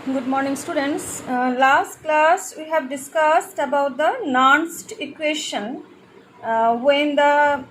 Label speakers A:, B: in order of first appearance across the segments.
A: Good morning, students. Last class we have discussed about the Nernst equation when the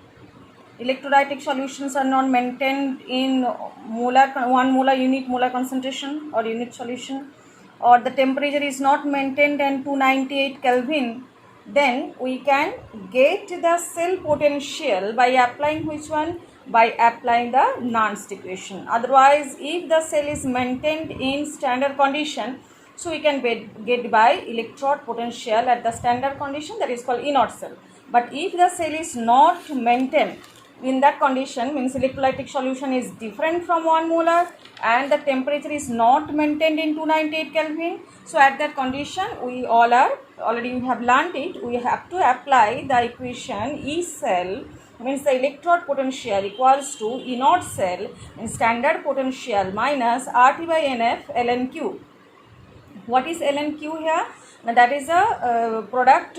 A: electrolytic solutions are not maintained in one molar unit molar concentration or unit solution, or the temperature is not maintained at 298 Kelvin. Then we can get the cell potential by applying which one? By applying the Nernst equation. Otherwise, if the cell is maintained in standard condition, so we can get by electrode potential at the standard condition, that is called inert cell. But if the cell is not maintained in that condition, means electrolytic solution is different from 1 molar and the temperature is not maintained in 298 Kelvin. So at that condition, we all are already we have learned it. We have to apply the equation E cell, means the electrode potential equals to inert cell in standard potential minus RT by NF ln Q. What is ln Q here? Now that is a product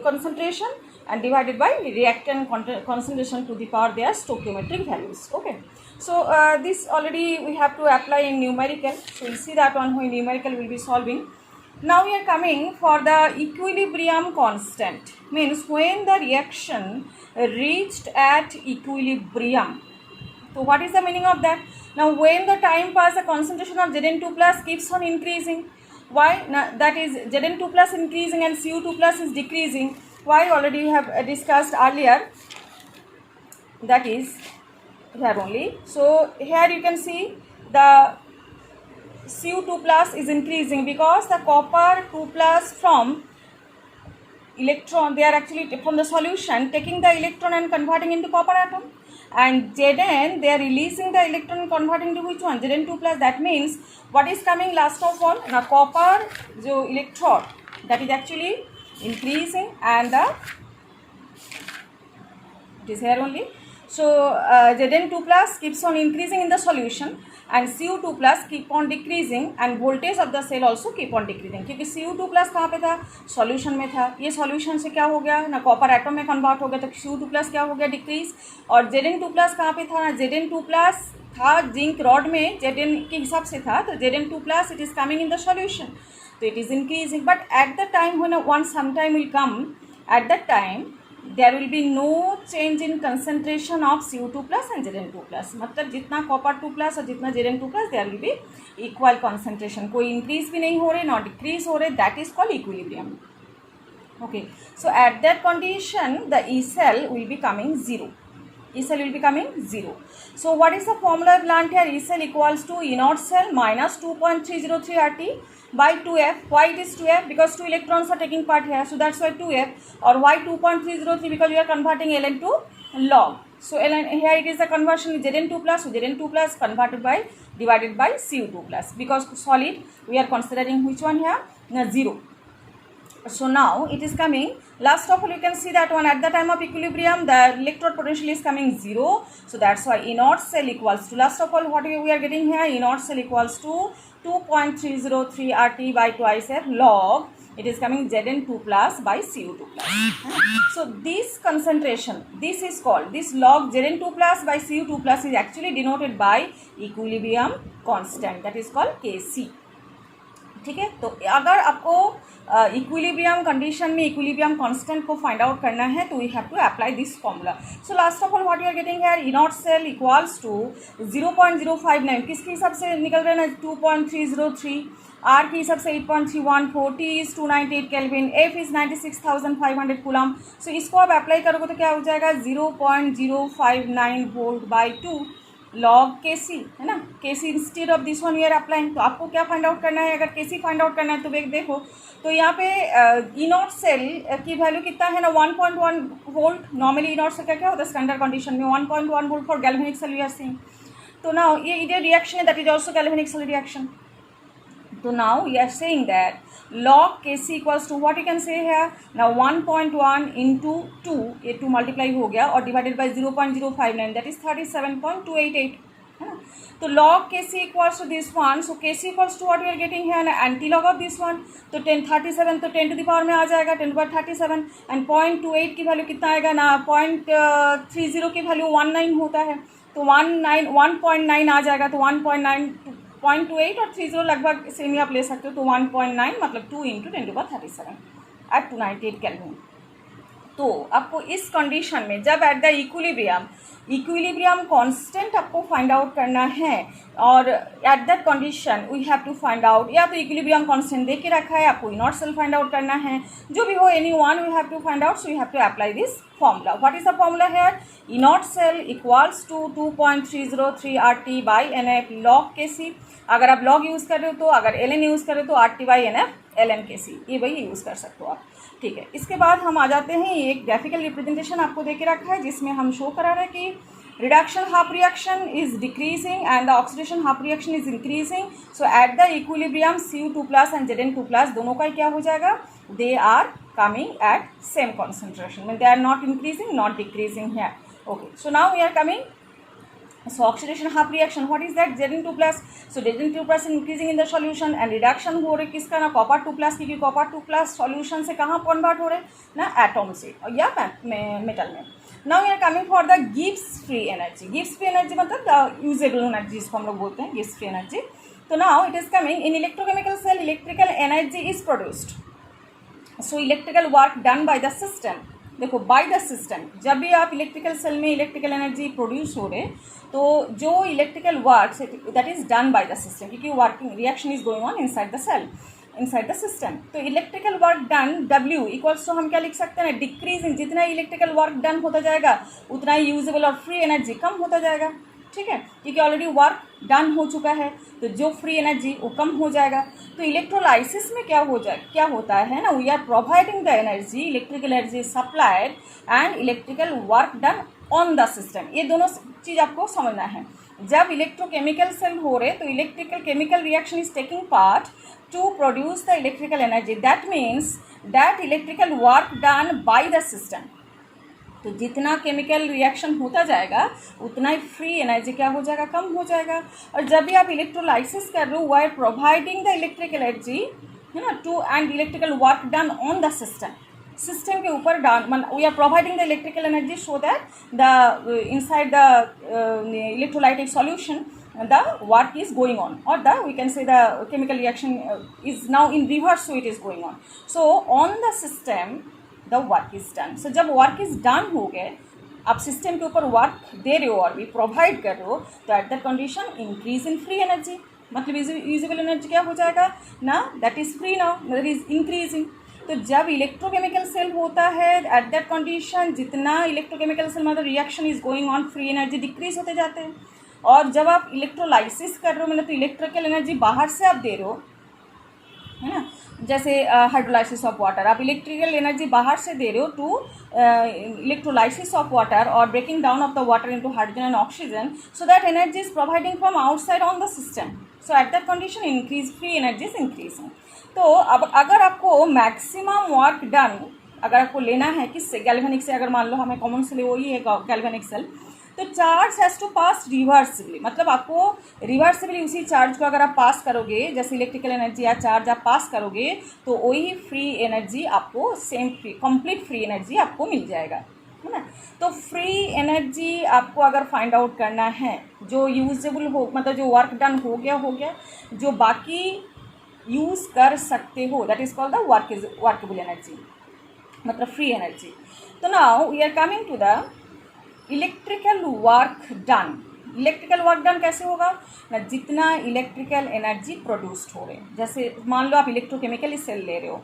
A: concentration and divided by reactant concentration to the power their stoichiometric values. Okay, so this already we have to apply in numerical, so we'll see that one when numerical will be solving. Now we are coming for the equilibrium constant, means when the reaction reached at equilibrium. So what is the meaning of that? Now when the time pass, the concentration of Zn2 plus keeps on increasing. Why? Now, that is Zn2 plus increasing and Cu2 plus is decreasing. Why? Already we have discussed earlier. That is here only. So here you can see the Cu2 plus is increasing because the copper 2 plus from electron, they are actually from the solution taking the electron and converting into copper atom, and Zn they are releasing the electron and converting to which one? Zn2 plus. That means what is coming last of all? Now copper जो electrode that is actually increasing and the it is here only. So Zn2 plus keeps on increasing in the solution and Cu2 plus keep on decreasing and voltage of the cell also keep on decreasing, क्योंकि Cu2 plus कहाँ पे था? Solution में था. ये solution से क्या हो गया ना, कॉपर एटम में कन्वर्ट हो गया, तो Cu2 plus क्या हो गया? डिक्रीज. और Zn2 plus कहाँ पे था? Zn2 plus था जिंक रॉड में, Zn के हिसाब से था, तो Zn2 plus it is coming in the solution, so it is increasing. But at the time when one sometime will come, at that time there will be no change in concentration of Cu2 plus and Zn2 plus. मतलब जितना copper 2 plus और जितना Zn2 plus there will be equal concentration. कोई increase भी नहीं हो रहे, not decrease हो रहे. That is called equilibrium. Okay, so at that condition the E cell will be coming 0. E cell will be coming 0. So what is the formula learned here? E cell equals to inert cell minus 2.303 RT by 2F. Why it is 2F? Because 2 electrons are taking part here, so that's why 2F. Or why 2.303? Because we are converting ln to log. So ln, here it is the conversion Zn2 plus, so Zn2 plus converted by divided by Cu2 plus. Because solid we are considering which one here? 0. So now it is coming, last of all you can see that one at the time of equilibrium the electrode potential is coming 0. So that's why inert cell equals to, last of all what we are getting here, inert cell equals to 2.303 RT by twice F log, it is coming Zn2 plus by Cu2 plus. So this concentration, this is called, this log Zn2 plus by Cu2 plus is actually denoted by equilibrium constant, that is called Kc. ठीक है, तो अगर आपको equilibrium condition में equilibrium constant को find out करना है तो we have to apply this formula. So last of all what you are getting here, inert cell equals to 0.059, किसके हिसाब से निकल रहे हैं? 2.303, आर के हिसाब से 8.314, T is 298 kelvin, F is 96,500 coulomb. So इसको आप अप्लाई करोगे तो क्या हो जाएगा? 0.059 वोल्ट बाई 2 लॉग Kc, है ना. Kc instead of this one we are applying. तो आपको क्या फाइंड आउट करना है? अगर Kc फाइंड आउट करना है तो देखो, तो यहाँ पे इनर्ट सेल की वैल्यू कितना है ना, 1.1 वोल्ट. नॉर्मली इनर्ट सेल का क्या होता है स्टैंडर्ड कंडीशन में? 1.1 volt for galvanic cell we are seeing. तो नाउ ये रिएक्शन है, that is also galvanic cell reaction. So now we are saying that log Kc equals to what you can say here now 1.1 into 2, ये 2 multiply हो गया और divided by 0.059, that is 37.288, है ना. तो log Kc equals to this one, so Kc equals to what we are getting here ना anti-log of this one, तो 1037 तो 10 to the power में आ जाएगा 10/37 and 0.28 की वैल्यू कितना आएगा ना, 0.30 की वैल्यू 19 होता है, तो 1.9 आ जाएगा, तो 1.9 0.28 और 30 लगभग सेम ही आप ले सकते हो, तो 1.9 मतलब 2 × 10⁻37 एट 298 केल्विन। तो आपको इस कंडीशन में जब एट द इक्विलिब्रियम कांस्टेंट आपको फाइंड आउट करना है, और at that condition we have to find out, या तो इक्विलिब्रियम कांस्टेंट दे के रखा है, आपको इनॉट सेल फाइंड आउट करना है, जो भी हो any one we have to find out, so you have to apply this formula. What is the formula here? E naught cell equals to 2.303 RT by NF log Kc। अगर आप log use कर रहे हो तो, अगर ln यूज़ कर रहे हो तो RT by NF ln Kc, ये वही यूज़ कर सकते हो आप। ठीक है, इसके बाद हम आ जाते हैं, एक ग्राफिकल रिप्रेजेंटेशन आपको दे के रखा है जिसमें हम शो करा रहे हैं कि reduction half reaction is decreasing and the oxidation half reaction is increasing. So at the equilibrium Cu2+ and Zn2+ दोनों का क्या हो जाएगा? They are coming at same concentration, when they are not increasing, not decreasing here. Okay, so now we are coming, so oxidation half reaction, what is that? Zn2+, so Zn2+ increasing in the solution and reduction हो रहे किसका ना Copper2+, क्योंकि Copper2+ solution से कहाँ convert हो रहे ना एटम से या मेटल में। Now we are coming for the Gibbs free energy। Gibbs free energy मतलब the usable energy जिसको हम लोग बोलते हैं Gibbs free energy। तो now it is coming in electrochemical cell, electrical energy is produced। So electrical work done by the system, देखो by the system, जब भी आप इलेक्ट्रिकल सेल में इलेक्ट्रिकल एनर्जी प्रोड्यूस हो रहे तो जो electrical work that is done by the system, क्योंकि working reaction is going on inside the cell, inside the system. तो electrical work done W equals to हम क्या लिख सकते हैं? डिक्रीजिंग, जितना इलेक्ट्रिकल वर्क डन होता जाएगा उतना ही यूजेबल और फ्री एनर्जी कम होता जाएगा। ठीक है, क्योंकि ऑलरेडी वर्क डन हो चुका है, तो जो फ्री एनर्जी वो कम हो जाएगा। तो इलेक्ट्रोलाइसिस में क्या होता है ना, we are providing the energy, electrical energy supplied and electrical work done on the system. ये दोनों चीज़ आपको समझना है। जब इलेक्ट्रोकेमिकल सेल हो रहे तो electrical chemical reaction is taking part two produce the electrical energy, that means that electrical work done by the system. तो जितना केमिकल रिएक्शन होता जाएगा उतना ही फ्री एनर्जी क्या हो जाएगा? कम हो जाएगा। और जब भी आप इलेक्ट्रोलाइसिस कर रहे हो, we are providing the electrical energy, है ना, to and electrical work done on the system, system के ऊपर down, we are providing the electrical energy so that the inside the electrolytic solution the work is going on, or the we can say the chemical reaction is now in reverse, so it is going on, so on the system the work is done। so जब work is done हो गए, आप system के ऊपर work दे रहे हो और भी प्रोवाइड कर रहे हो, तो eight that condition increase in free energy, मतलब यूजेबल एनर्जी क्या हो जाएगा ना, that is free now, that is increasing. तो जब इलेक्ट्रोकेमिकल सेल होता है एट दैट कंडीशन, जितना इलेक्ट्रोकेमिकल सेल मतलब reaction is going on, free energy decrease होते जाते हैं। और जब आप इलेक्ट्रोलाइसिस कर रहे हो मतलब तो इलेक्ट्रिकल एनर्जी बाहर से आप दे रहे हो, है ना, जैसे हाइड्रोलाइसिस ऑफ वाटर, आप इलेक्ट्रिकल एनर्जी बाहर से दे रहे हो टू इलेक्ट्रोलाइसिस ऑफ वाटर और breaking down of the water into hydrogen and oxygen, so that energy is providing from outside on the system, so at that condition increase free energy is increasing. तो अब अगर आपको maximum work done अगर आपको लेना है किससे, galvanic से, अगर मान लो हमें कॉमन से वही है गैल्वेनिक सेल, तो charge has to pass reversibly, मतलब आपको रिवर्सिबली उसी चार्ज को अगर आप पास करोगे, जैसे इलेक्ट्रिकल एनर्जी या चार्ज आप पास करोगे तो वही फ्री एनर्जी आपको same free complete free energy आपको मिल जाएगा, है ना। तो फ्री एनर्जी आपको अगर फाइंड आउट करना है जो यूजेबल हो, मतलब जो वर्क डन हो गया, जो बाकी यूज़ कर सकते हो, that is called the workable energy, मतलब फ्री एनर्जी। तो now we are coming to the electrical work done. Electrical work done कैसे होगा ना, जितना इलेक्ट्रिकल एनर्जी प्रोड्यूस्ड हो रहे, जैसे मान लो आप इलेक्ट्रोकेमिकल सेल ले रहे हो,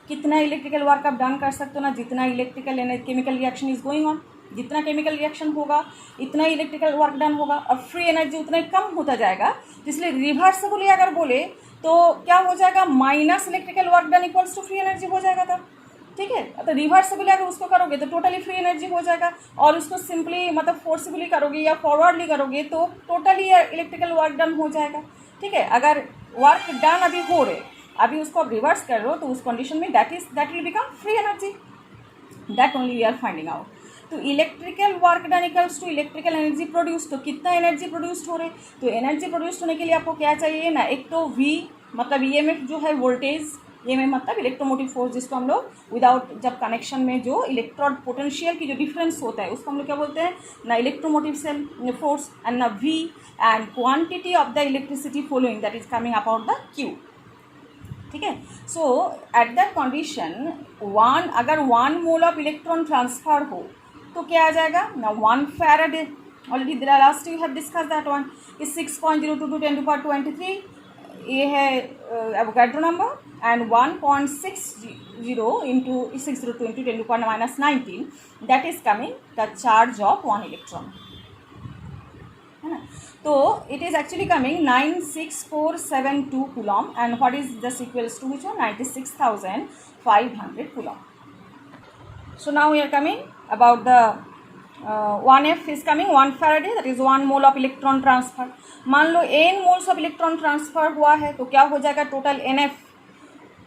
A: कितना इलेक्ट्रिकल वर्क आप डन कर सकते हो ना, जितना electrical chemical reaction is going on, जितना केमिकल रिएक्शन होगा इतना इलेक्ट्रिकल वर्क डन होगा और फ्री एनर्जी उतना ही कम होता जाएगा। तो इसलिए रिवर्सिबली अगर बोले तो क्या हो जाएगा, minus electrical work done equals to free energy हो जाएगा तब, ठीक है। तो रिवर्सिबली अगर उसको करोगे तो टोटली फ्री एनर्जी हो जाएगा, और उसको सिंपली मतलब फोर्सिबली करोगे या फॉरवर्डली करोगे तो टोटली इलेक्ट्रिकल वर्क डन हो जाएगा, ठीक है। अगर वर्क डन अभी हो रहे, अभी उसको आप रिवर्स कर रहे हो, तो उस कंडीशन में that will become free energy, that only we are finding out. तो electrical work done equals to electrical energy produce, तो कितना एनर्जी प्रोड्यूस्ड हो रहे, तो एनर्जी प्रोड्यूस्ड होने के लिए आपको क्या चाहिए ना, एक तो V मतलब EMF जो है वोल्टेज EMF मतलब इलेक्ट्रोमोटिव फोर्स, जिसको हम लोग विदाउट जब कनेक्शन में जो इलेक्ट्रॉन पोटेंशियल की जो डिफरेंस होता है उसको हम लोग क्या बोलते हैं ना इलेक्ट्रोमोटिव सेल फोर्स एंड ना V and quantity of the electricity following that is coming about the Q। ठीक है, सो एट दैट कंडीशन अगर 1 मोल ऑफ इलेक्ट्रॉन ट्रांसफर हो तो क्या आ जाएगा ना 1 Faraday, already last you have discuss that one is 6.022 10 to the power 23, ये है Avogadro number, and 1.60 into 602 into 10 to the power minus 19 that is coming the charge of 1 electron, है ना। तो it is actually coming 96472 coulomb, and what is this equals to which one 96,500 coulomb. So now we are coming about the 1F is coming 1 Faraday, that is 1 mole of electron transfer. मान लो n moles of electron transfer हुआ है तो क्या हो जाएगा total NF।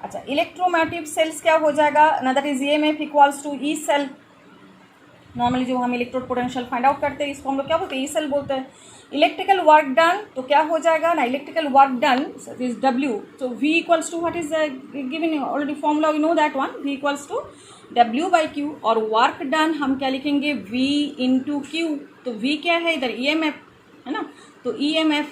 A: अच्छा, electromotive cells क्या हो जाएगा ना, that is EMF equals to E cell. Normally जो हम इलेक्ट्रोड पोटेंशियल फाइंड आउट करते हैं इसको हम लोग क्या बोलते हैं, E सेल बोलते हैं। इलेक्ट्रिकल वर्क डन तो क्या हो जाएगा ना, electrical work done is W, तो V equals to what is given already formula, you know that one, V equals to W/Q, और वर्क डन हम क्या लिखेंगे V इंटू Q, तो V क्या है इधर EMF है ना, तो EMF,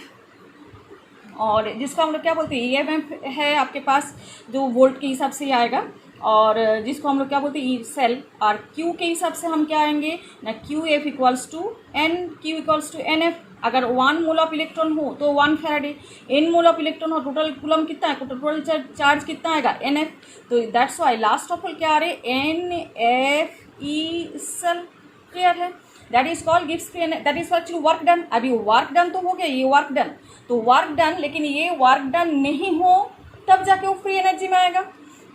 A: और जिसको हम लोग क्या बोलते हैं EMF है आपके पास जो वोल्ट के हिसाब से ही आएगा, और जिसको हम लोग क्या बोलते हैं ई सेल, और Q के हिसाब से हम क्या आएंगे ना QF equals to N, Q equals to NF। अगर 1 मोल ऑफ इलेक्ट्रॉन हो तो 1 Faraday, n mole of electron हो टोटल कूलम कितना है, टोटल चार्ज कितना आएगा NF, तो that's why last of all क्या आ रहे NFE सेल। क्लियर है, दैट इज कॉल्ड गिव्स free, that is actually work done. अभी वर्क डन तो हो गया, ये वर्क डन तो वर्क डन, लेकिन ये वर्क डन नहीं हो तब जाके वो फ्री एनर्जी में आएगा।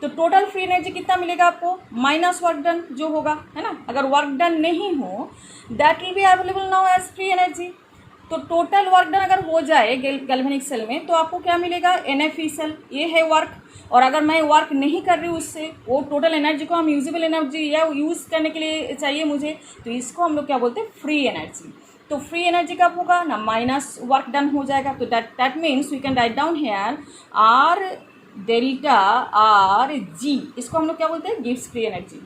A: तो टोटल फ्री एनर्जी कितना मिलेगा आपको माइनस वर्क डन जो होगा, है ना। अगर वर्क डन नहीं हो that will be available now as free energy. तो टोटल वर्क डन अगर हो जाए गैल्वेनिक सेल में तो आपको क्या मिलेगा NFE सेल, ये है वर्क। और अगर मैं वर्क नहीं कर रही हूँ उससे, वो टोटल एनर्जी को हम यूजेबल एनर्जी या यूज़ करने के लिए चाहिए मुझे, तो इसको हम लोग क्या बोलते हैं फ्री एनर्जी। तो फ्री एनर्जी कब होगा ना माइनस वर्क डन हो जाएगा। तो that means we can write down here R delta RG, इसको हम लोग क्या बोलते हैं गिव्स फ्री एनर्जी,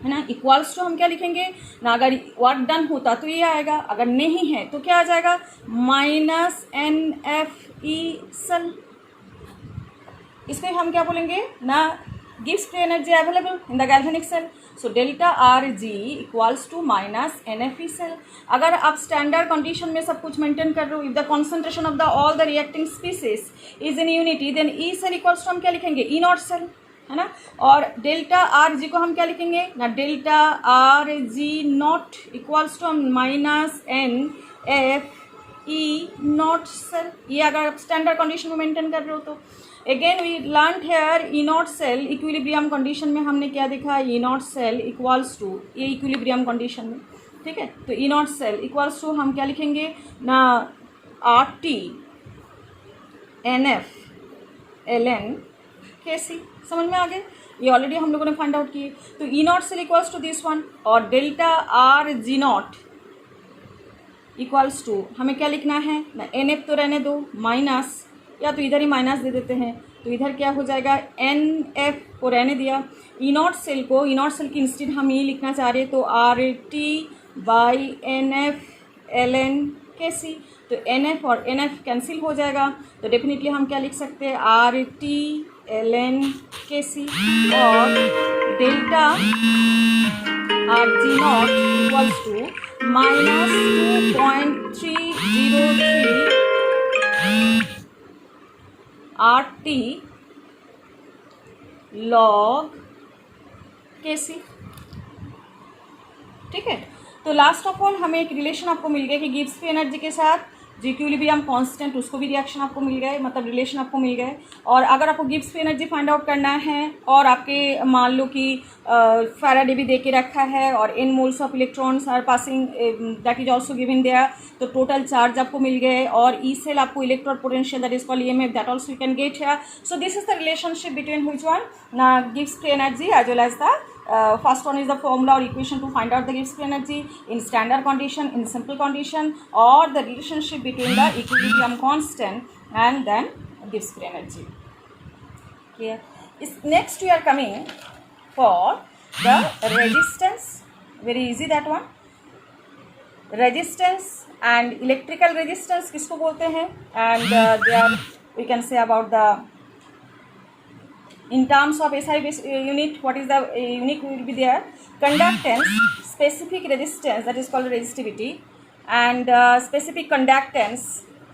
A: है ना। इक्वल्स टू हम क्या लिखेंगे ना, अगर वर्क डन होता तो ये आएगा, अगर नहीं है तो क्या आ जाएगा माइनस NFE सेल। इसको हम क्या बोलेंगे ना gives free energy available in the galvanic cell. So delta RG equals to minus NFE cell. अगर आप स्टैंडर्ड कंडीशन में सब कुछ मेंटेन कर रहे हो, if the concentration of the all the reacting species is in unity, then E cell equals to हम क्या लिखेंगे E नॉट सेल, है ना। और डेल्टा RG को हम क्या लिखेंगे ना delta RG not equals to minus NFE not cell. ये अगर आप स्टैंडर्ड कंडीशन में मेंटेन कर रहे हो तो again we learn here E not cell equilibrium condition में हमने क्या देखा, E not cell equals to ये इक्विलिब्रियम कंडीशन में, ठीक है। तो E not cell equals to हम क्या लिखेंगे ना RT NF ln KC। समझ में आ गए, ये ऑलरेडी हम लोगों ने फाइंड आउट किए। तो E not cell equals to this one, और delta RG not equals to हमें क्या लिखना है ना NF तो रहने दो माइनस, या तो इधर ही माइनस दे देते हैं, तो इधर क्या हो जाएगा NF को रहने दिया, ई नॉट सेल को, ई नॉट सेल की इंस्टेड हम ये लिखना चाह रहे हैं तो RT/NF ln KC। तो NF और NF कैंसिल हो जाएगा, तो डेफिनेटली हम क्या लिख सकते हैं RT ln KC, और delta RG not equals to minus 2.303 RT log KC, ठीक है। तो लास्ट ऑफ ऑल हमें एक रिलेशन आपको मिल गया कि गिब्स फ्री एनर्जी के साथ जो इक्विलिब्रियम कांस्टेंट उसको भी रिएक्शन आपको मिल गए, मतलब रिलेशन आपको मिल गए। और अगर आपको Gibbs free energy find out करना है और आपके मान लो कि फैराडे भी दे के रखा है और n moles of electrons are passing that is also given there, तो टोटल चार्ज आपको मिल गए, और ई सेल आपको electrode potential that is called EMF that also you can get here. So this is the relationship between which one ना gives free energy as well as the first one is the formula or equation to find out the Gibbs free energy in standard condition, in simple condition, or the relationship between the equilibrium constant and then Gibbs free energy. Clear? इस next we are coming for the resistance, very easy that one. Resistance and electrical resistance किसको बोलते हैं, and they are we can say about the in terms of SI unit, what is the unit will be there, conductance, specific resistance, that is called resistivity, and specific conductance,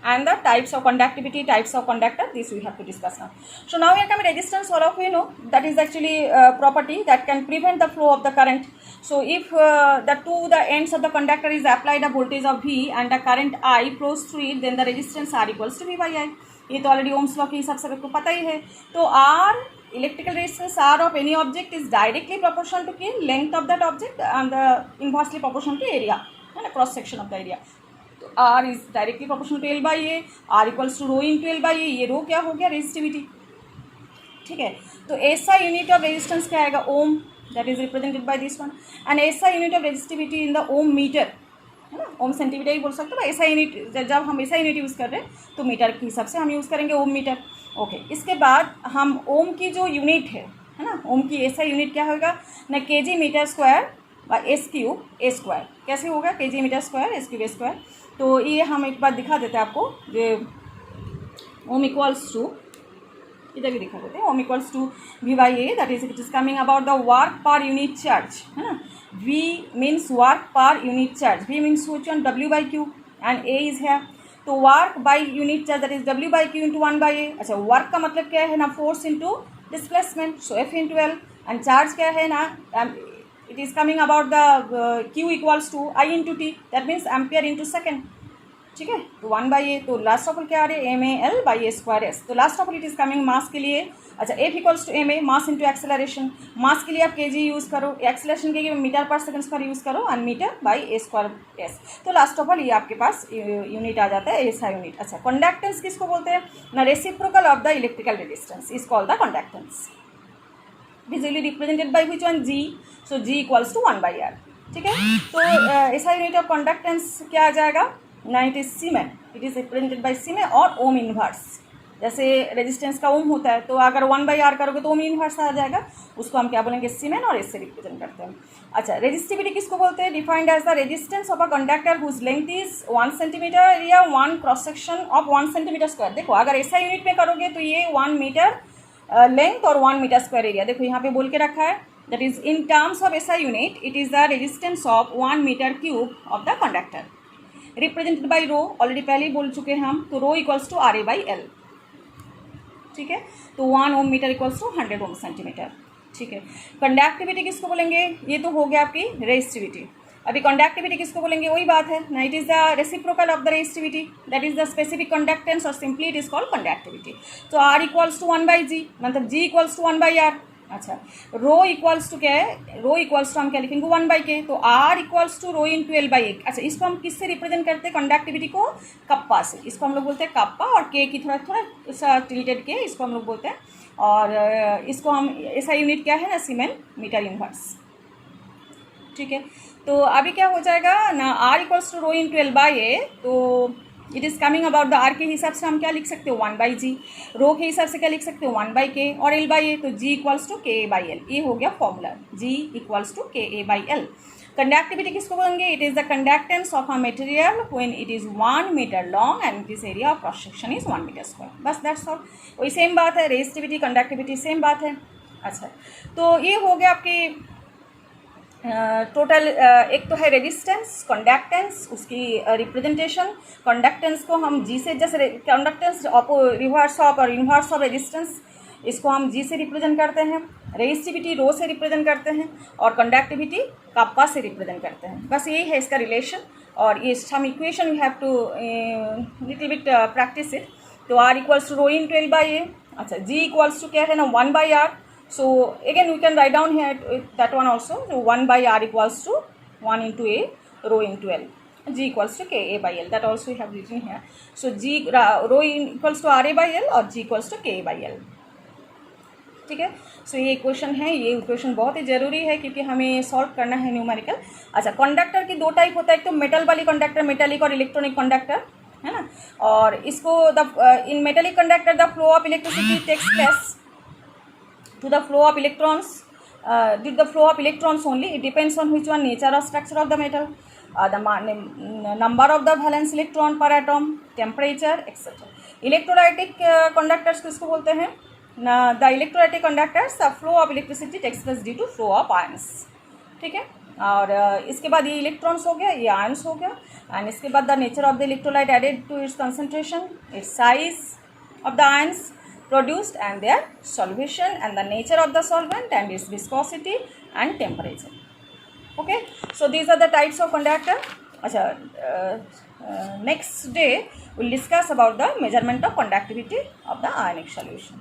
A: and the types of conductivity, types of conductor, this we have to discuss now. So now we are coming resistance, all of you know that is actually property that can prevent the flow of the current. So if the ends of the conductor is applied a voltage of V and the current I flows through it, then the resistance R equals to V by I. ये तो already Ohm's law के हिसाब से आपको पता ही है. तो R electrical resistance R of any object is directly proportional to K, length of that object, and the inversely proportional to area, है ना, cross section of the area. तो R is directly proportional to L by A, R equals to rho into L by A. ये rho क्या हो गया, resistivity. ठीक है, तो SI unit of resistance क्या आएगा, ओम, that is represented by this one, and SI unit of resistivity in the ohm meter, है ना, ओम सेंटीमीटर ही बोल सकते हो. SI यूनिट जब हम SI यूनिट यूज़ कर रहे हैं तो मीटर के हिसाब से हम यूज़ करेंगे ओम मीटर. ओके, इसके बाद हम ओम की जो यूनिट है ना, ओम की SI यूनिट क्या होगा ना, kg metre square by S cube A square. कैसे होगा, kg metre square S cube A square. तो ये हम एक बार दिखा देते हैं आपको, जो ओम इक्वल्स टू, इधर भी दिखा देते हैं, ohm equals to V by A, that is it is coming about the work per unit charge, है ना. V means work per unit charge, V means which one, W by Q, and A is here. तो work by unit charge, that is W by Q into 1 by A. अच्छा, work का मतलब क्या है ना, force into displacement, so F into L, and charge क्या है ना, it is coming about the Q equals to I into T, that means ampere into second. ठीक है, तो 1 बाई ए, तो लास्ट ऑफ ऑल क्या आ रहा है, M A L by A square S. तो last of all it is coming mass के लिए. अच्छा, F equals to M A, mass into acceleration. Mass के लिए आप के जी यूज़ करो, एक्सेलरेशन के लिए मीटर पर सेकंड स्क्वायर यूज़ करो, and metre by A square S. तो लास्ट ऑफ ऑल ये आपके पास यूनिट आ जाता है, एसआई यूनिट. अच्छा, कंडक्टेंस किसको बोलते हैं ना, reciprocal of the electrical resistance is called the conductance. Visually represented by which one, G. So G equals to 1 by R. ठीक है, तो एसआई यूनिट ऑफ कंडक्टेंस क्या आ जाएगा ना, it is siemens, it is represented by siemens और ohm inverse. जैसे resistance का ओम होता है, तो अगर 1 बाई आर करोगे तो ओम इनवर्स आ जाएगा, उसको हम क्या बोलेंगे, सीमेन, और इससे रिप्रेजेंट करते हैं. अच्छा, रेजिस्टिविटी किसको बोलते हैं, defined as the resistance of a conductor whose length is 1 centimetre या 1 cross section of 1 centimetre square. देखो, अगर ऐसा यूनिट में करोगे तो ये 1 मीटर लेंथ और 1 मीटर स्क्वायर एरिया. देखो यहाँ पे बोल के रखा है, that is in terms of SI unit it is the resistance of 1 metre cube of the conductor, represented by rho. Already पहले ही बोल चुके हैं हम, तो rho equals to R A by L. ठीक है, तो 1 ohm metre equals to 100 ohm centimetre. ठीक है, कंडक्टिविटी किसको बोलेंगे, ये तो हो गया आपकी रेजिस्टिविटी. अभी कंडक्टिविटी किसको बोलेंगे, वही बात है ना, it is the reciprocal of the resistivity, that is the specific conductance, और simply it is called conductivity. तो R equals to 1 by G, मतलब G equals to 1 by R. अच्छा, रो इक्वल्स टू क्या है, रो इक्वल्स टू हम क्या लिखेंगे, 1 by K. तो R equals to rho into L by A. अच्छा, इसको हम किससे रिप्रेजेंट करते हैं, कंडक्टिविटी को कप्पा से. इसको हम लोग बोलते हैं कप्पा, और के की थोड़ा थोड़ा सा टिल्टेड के, इसको हम लोग बोलते हैं. और इसको हम, ऐसा यूनिट क्या है ना, सीमेन मीटर इनवर्स. ठीक है, तो अभी क्या हो जाएगा ना, R equals to rho into L by A. तो it is coming about the R के हिसाब से हम क्या लिख सकते हो, 1 बाई जी. रो के हिसाब से क्या लिख सकते हो, 1 बाई के, और एल बाई ए, तो जी इक्वल्स टू के ए बाई एल. ये हो गया फॉर्मूला, जी इक्वल्स टू के ए बाई एल. कंडक्टिविटी किसको बोलेंगे, it is the conductance of a material when it is 1 metre long and this area of cross section is 1 metre square. बस that's all. वही same बात है, resistivity conductivity same बात है. अच्छा, तो ये हो गया आपकी टोटल. एक तो है रेजिस्टेंस, कंडक्टेंस, उसकी रिप्रेजेंटेशन. कंडक्टेंस को हम जी से, जैसे कंडक्टेंस रिवर्स ऑफ और इनवर्स ऑफ रेजिस्टेंस, इसको हम जी से रिप्रेजेंट करते हैं. रेजिस्टिविटी रो से रिप्रेजेंट करते हैं, और कंडक्टिविटी कप्पा से रिप्रेजेंट करते हैं. बस यही है इसका रिलेशन. और ये some equation we have to little bit practice it. तो R equals to rho into L by A. अच्छा, जी इक्वल्स टू क्या है ना, 1 by R. So again we can write down here that one also. So 1 by r equals to 1 into a rho into L. G equals to K A by L. That also we have written here. So G rho equals to R A by L और G equals to K A by L. ठीक है, सो ये equation है. ये equation बहुत ही ज़रूरी है क्योंकि हमें सॉल्व करना है न्यूमेरिकल. अच्छा, कंडक्टर की 2 टाइप होता है, एक तो मेटल वाली कंडक्टर, मेटेलिक और इलेक्ट्रॉनिक कंडक्टर, है ना. और इसको in metallic conductor the flow of electricity takes place to the flow of electrons. Due to the flow of electrons only, it depends on which one nature or structure of the metal, the number of the valence electron per atom, temperature, etc. Electrolytic conductors किसको बोलते हैं? The electrolytic conductors, the flow of electricity takes place due to flow of ions. ठीक है, और इसके बाद ये electrons हो गया, ये आयंस हो गया, एंड इसके बाद the nature of the electrolyte added to its concentration, its size of the ions produced and their solution and the nature of the solvent and its viscosity and temperature. Okay, so these are the types of conductor. Next day we'll discuss about the measurement of conductivity of the ionic solution.